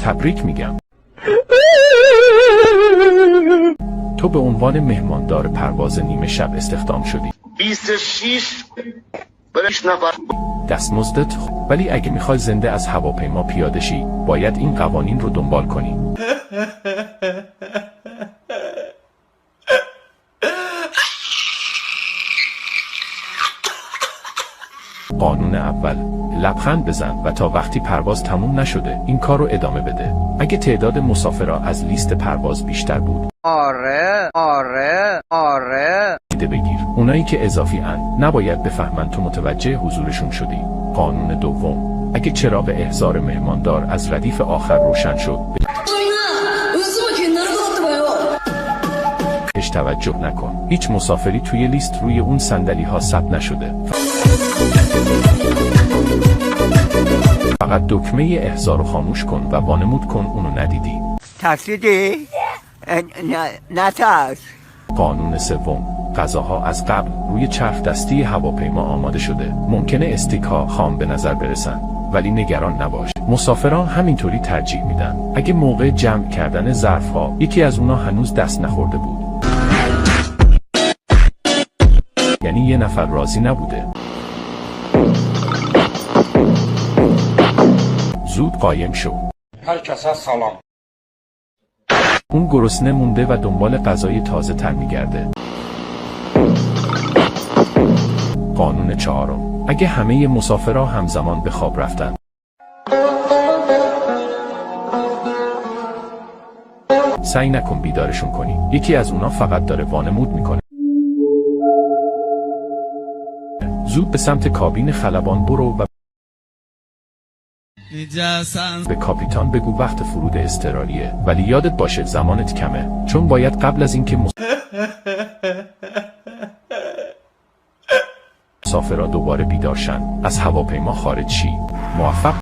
تبریک میگم. تو به عنوان مهماندار پرواز نیمه شب استخدام شدی. 26 نفر. دستمزدت ولی اگه میخوای زنده از هواپیما پیاده شی باید این قوانین رو دنبال کنی. قانون اول، لبخند بزن و تا وقتی پرواز تموم نشده این کار رو ادامه بده. اگه تعداد مسافرها از لیست پرواز بیشتر بود آره بگیر. اونایی که اضافی ان نباید بفهمن تو متوجه حضورشون شدی. قانون دوم، اگه چراغ احضار مهماندار از ردیف آخر روشن شد بهش توجه نکن. هیچ مسافری توی لیست روی اون صندلی ها ثبت نشده. فقط دکمه احضار رو خاموش کن و وانمود کن اونو ندیدی. ترسیدی؟ نه ترس. قانون سوم، غذاها از قبل روی چرخ دستی هواپیما آماده شده. ممکنه استیک ها خام به نظر برسن ولی نگران نباش. مسافران همینطوری ترجیح میدن. اگه موقع جمع کردن ظرف ها یکی از اونا هنوز دست نخورده بود یعنی یه نفر راضی نبوده. زود قایم شو. Herkese salam. اون گرسنه مونده و دنبال غذای تازه تر میگرده. قانون چهارم، اگه همه مسافرها همزمان به خواب رفتن سعی نکن بیدارشون کنی. یکی از اونا فقط داره وانمود میکنه. زود به سمت کابین خلبان برو و به کاپیتان بگو وقت فرود اضطراریه ولی یادت باشه زمانت کمه چون باید قبل از اینکه مسافرها دوباره بیدار شن از هواپیما خارج شی. موفق